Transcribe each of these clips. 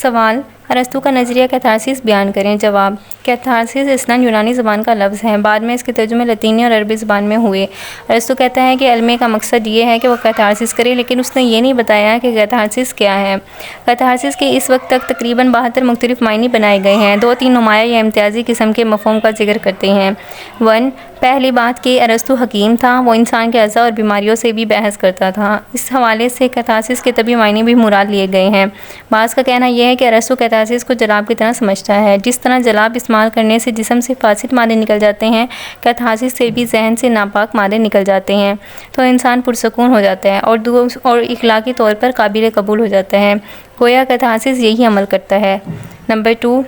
سوال: ارسطو کا نظریہ کیتھارسس بیان کریں۔ جواب: کیتھارسس اصلاً یونانی زبان کا لفظ ہے، بعد میں اس کے ترجمے لاطینی اور عربی زبان میں ہوئے۔ ارسطو کہتا ہے کہ علمے کا مقصد یہ ہے کہ وہ کیتھارسس کرے، لیکن اس نے یہ نہیں بتایا کہ کیتھارسس کیا ہے۔ کیتھارسس کے اس وقت تک تقریباً 72 مختلف معنی بنائے گئے ہیں۔ 2-3 نمایاں یا امتیازی قسم کے مفہوم کا ذکر کرتے ہیں۔ 1. پہلی بات کہ ارسطو حکیم تھا، وہ انسان کے اعضاء اور بیماریوں سے بھی بحث کرتا تھا۔ اس حوالے سے کیتھارسس کے طبی معنی بھی مراد لیے گئے ہیں۔ بعض کا کہنا یہ ہے کہ ارسطو کیتھارسس کو جلاب کی طرح سمجھتا ہے۔ جس طرح جلاب استعمال کرنے سے جسم سے فاسد مادے نکل جاتے ہیں، کیتھارسس سے بھی ذہن سے ناپاک مادے نکل جاتے ہیں، تو انسان پرسکون ہو جاتا ہے اور اخلاقی طور پر قابل قبول ہو جاتا ہے۔ گویا کیتھارسس یہی عمل کرتا ہے۔ نمبر 2.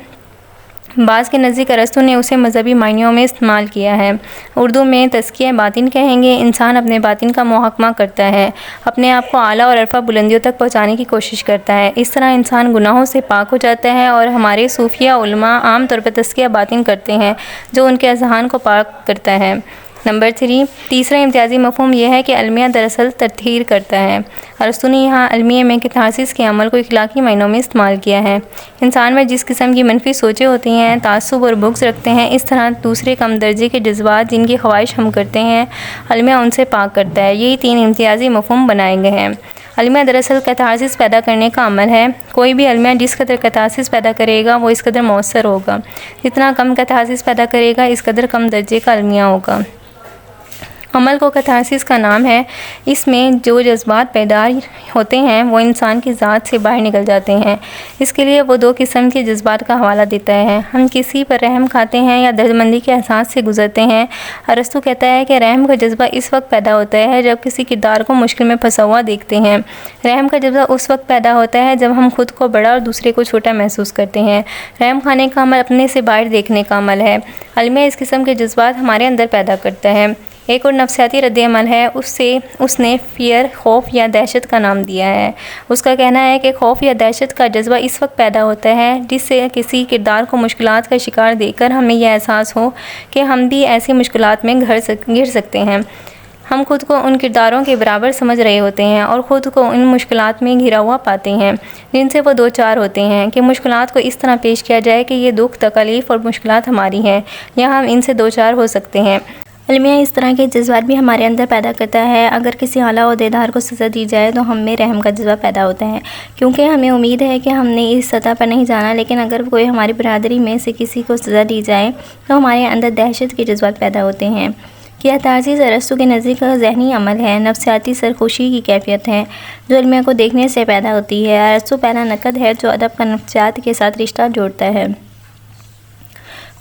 بعض کے نزدیک ارسطو نے اسے مذہبی معنیوں میں استعمال کیا ہے۔ اردو میں تزکیہ باطن کہیں گے۔ انسان اپنے باطن کا محاکمہ کرتا ہے، اپنے آپ کو اعلیٰ اور عرفہ بلندیوں تک پہنچانے کی کوشش کرتا ہے۔ اس طرح انسان گناہوں سے پاک ہو جاتا ہے، اور ہمارے صوفیہ علماء عام طور پر تزکیہ باطن کرتے ہیں، جو ان کے اذہان کو پاک کرتا ہے۔ نمبر 3. تیسرا امتیازی مفہوم یہ ہے کہ المیہ دراصل تطہیر کرتا ہے۔ ارسطو نے یہاں المیہ میں کیتھارسس کے عمل کو اخلاقی معنوں میں استعمال کیا ہے۔ انسان میں جس قسم کی منفی سوچیں ہوتی ہیں، تعصب اور بغض رکھتے ہیں، اس طرح دوسرے کم درجے کے جذبات جن کی خواہش ہم کرتے ہیں، المیہ ان سے پاک کرتا ہے۔ یہی 3 امتیازی مفہوم بنائے گئے ہیں۔ المیہ دراصل کیتھارسس پیدا کرنے کا عمل ہے۔ کوئی بھی المیہ جس قدر کیتھارسس پیدا کرے گا، وہ اس قدر مؤثر ہوگا۔ جتنا کم کیتھارسس پیدا کرے گا، اس قدر کم درجے کا المیہ ہوگا۔ عمل کو کیتھارسس کا نام ہے۔ اس میں جو جذبات بیدار ہوتے ہیں، وہ انسان کی ذات سے باہر نکل جاتے ہیں۔ اس کے لیے وہ 2 قسم کے جذبات کا حوالہ دیتا ہے۔ ہم کسی پر رحم کھاتے ہیں یا دردمندی کے احساس سے گزرتے ہیں۔ ارسطو کہتا ہے کہ رحم کا جذبہ اس وقت پیدا ہوتا ہے جب کسی کردار کو مشکل میں پھنسا ہوا دیکھتے ہیں۔ رحم کا جذبہ اس وقت پیدا ہوتا ہے جب ہم خود کو بڑا اور دوسرے کو چھوٹا محسوس کرتے ہیں۔ رحم کھانے کا عمل اپنے سے باہر دیکھنے کا عمل ہے۔ المیہ اس قسم کے جذبات ہمارے اندر پیدا کرتا ہے۔ ایک اور نفسیاتی رد عمل ہے، اس نے فیئر، خوف یا دہشت کا نام دیا ہے۔ اس کا کہنا ہے کہ خوف یا دہشت کا جذبہ اس وقت پیدا ہوتا ہے جس سے کسی کردار کو مشکلات کا شکار دیکھ کر ہمیں یہ احساس ہو کہ ہم بھی ایسی مشکلات میں گر سکتے ہیں۔ ہم خود کو ان کرداروں کے برابر سمجھ رہے ہوتے ہیں اور خود کو ان مشکلات میں گھرا ہوا پاتے ہیں جن سے وہ دوچار ہوتے ہیں، کہ مشکلات کو اس طرح پیش کیا جائے کہ یہ دکھ، تکالیف اور مشکلات ہماری ہیں یا ہم ان سے دوچار ہو سکتے ہیں۔ المیہ اس طرح کے جذبات بھی ہمارے اندر پیدا کرتا ہے۔ اگر کسی اعلیٰ عہدیدار کو سزا دی جائے تو ہم میں رحم کا جذبہ پیدا ہوتا ہے، کیونکہ ہمیں امید ہے کہ ہم نے اس سطح پر نہیں جانا، لیکن اگر کوئی ہماری برادری میں سے کسی کو سزا دی جائے تو ہمارے اندر دہشت کے جذبات پیدا ہوتے ہیں۔ کیتھارسس ارسطو کے نزدیک ذہنی عمل ہے، نفسیاتی سرخوشی کی کیفیت ہے جو المیہ کو دیکھنے سے پیدا ہوتی ہے۔ ارسطو پہلا نقد ہے جو ادب کا نفسیات کے ساتھ رشتہ جوڑتا ہے۔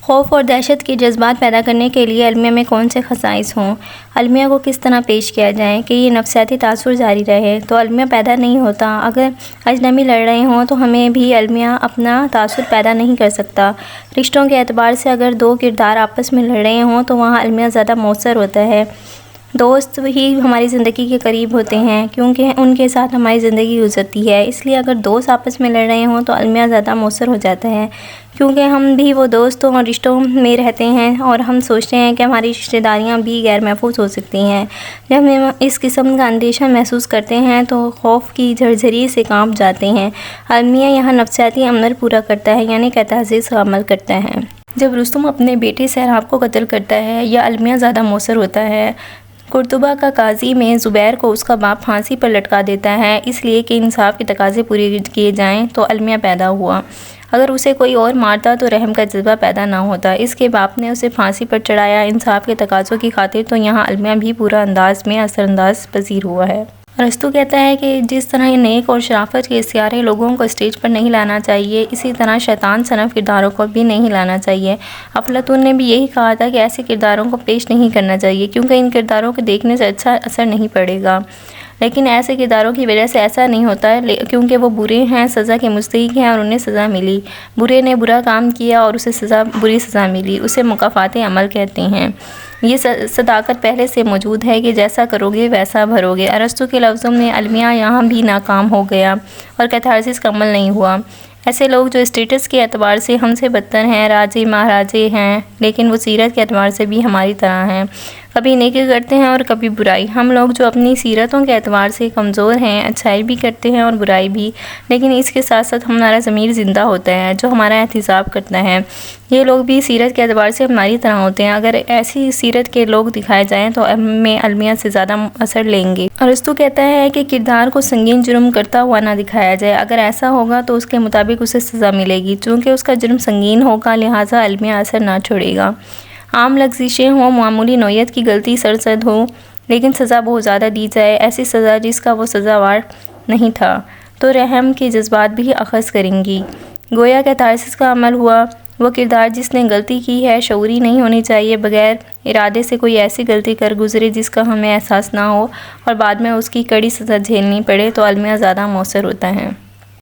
خوف اور دہشت کے جذبات پیدا کرنے کے لیے المیہ میں کون سے خصائص ہوں؟ المیہ کو کس طرح پیش کیا جائے کہ یہ نفسیاتی تاثر جاری رہے؟ تو المیہ پیدا نہیں ہوتا۔ اگر اجنبی لڑ رہے ہوں تو ہمیں بھی المیہ اپنا تاثر پیدا نہیں کر سکتا۔ رشتوں کے اعتبار سے اگر 2 کردار آپس میں لڑ رہے ہوں تو وہاں المیہ زیادہ مؤثر ہوتا ہے۔ دوست ہی ہماری زندگی کے قریب ہوتے ہیں کیونکہ ان کے ساتھ ہماری زندگی گزرتی ہے، اس لیے اگر دوست آپس میں لڑ رہے ہوں تو المیہ زیادہ مؤثر ہو جاتا ہے، کیونکہ ہم بھی وہ دوستوں اور رشتوں میں رہتے ہیں اور ہم سوچتے ہیں کہ ہماری رشتہ داریاں بھی غیر محفوظ ہو سکتی ہیں۔ جب ہم اس قسم کا اندیشہ محسوس کرتے ہیں تو خوف کی جھرجھری سے کانپ جاتے ہیں۔ المیہ یہاں نفسیاتی عمل پورا کرتا ہے، یعنی کیتھارسس کا عمل کرتا ہے۔ جب رستم اپنے بیٹے سہراب کو قتل کرتا ہے یا المیہ زیادہ مؤثر ہوتا ہے۔ قرطبہ کا قاضی میں زبیر کو اس کا باپ پھانسی پر لٹکا دیتا ہے، اس لیے کہ انصاف کے تقاضے پورے کیے جائیں، تو المیہ پیدا ہوا۔ اگر اسے کوئی اور مارتا تو رحم کا جذبہ پیدا نہ ہوتا۔ اس کے باپ نے اسے پھانسی پر چڑھایا انصاف کے تقاضوں کی خاطر، تو یہاں المیہ بھی پورا انداز میں اثر انداز پذیر ہوا ہے۔ ارسطو کہتا ہے کہ جس طرح نیک اور شرافت کے سیارے لوگوں کو اسٹیج پر نہیں لانا چاہیے، اسی طرح شیطان صنف کرداروں کو بھی نہیں لانا چاہیے۔ افلاطون نے بھی یہی کہا تھا کہ ایسے کرداروں کو پیش نہیں کرنا چاہیے، کیونکہ ان کرداروں کو دیکھنے سے اچھا اثر نہیں پڑے گا۔ لیکن ایسے کرداروں کی وجہ سے ایسا نہیں ہوتا ہے، کیونکہ وہ برے ہیں، سزا کے مستحق ہیں اور انہیں سزا ملی۔ برے نے برا کام کیا اور اسے بری سزا ملی، اسے مکافات عمل کہتے ہیں۔ یہ صداقت پہلے سے موجود ہے کہ جیسا کرو گے ویسا بھرو گے۔ ارسطو کے لفظوں میں المیہ یہاں بھی ناکام ہو گیا اور کیتھارسس کا عمل نہیں ہوا۔ ایسے لوگ جو اسٹیٹس کے اعتبار سے ہم سے بدتر ہیں، راجے مہاراجے ہیں، لیکن وہ سیرت کے اعتبار سے بھی ہماری طرح ہیں، کبھی نیکی کرتے ہیں اور کبھی برائی۔ ہم لوگ جو اپنی سیرتوں کے اعتبار سے کمزور ہیں، اچھائی بھی کرتے ہیں اور برائی بھی، لیکن اس کے ساتھ ساتھ ہمارا ضمیر زندہ ہوتا ہے جو ہمارا احتساب کرتا ہے۔ یہ لوگ بھی سیرت کے اعتبار سے ہماری طرح ہوتے ہیں۔ اگر ایسی سیرت کے لوگ دکھائے جائیں تو ہمیں المیہ سے زیادہ اثر لیں گے۔ ارسطو کہتا ہے کہ کردار کو سنگین جرم کرتا ہوا نہ دکھایا جائے، اگر ایسا ہوگا تو اس کے مطابق اسے سزا ملے گی، چونکہ اس کا جرم سنگین ہوگا لہٰذا المیہ اثر نہ چھوڑے گا۔ عام لغزشیں ہوں، معمولی نوعیت کی غلطی سرزد ہو، لیکن سزا بہت زیادہ دی جائے، ایسی سزا جس کا وہ سزاوار نہیں تھا، تو رحم کے جذبات بھی اخذ کریں گی۔ گویا کیتھارسس کا عمل ہوا۔ وہ کردار جس نے غلطی کی ہے شعوری نہیں ہونی چاہیے، بغیر ارادے سے کوئی ایسی غلطی کر گزرے جس کا ہمیں احساس نہ ہو اور بعد میں اس کی کڑی سزا جھیلنی پڑے تو المیہ زیادہ مؤثر ہوتا ہے۔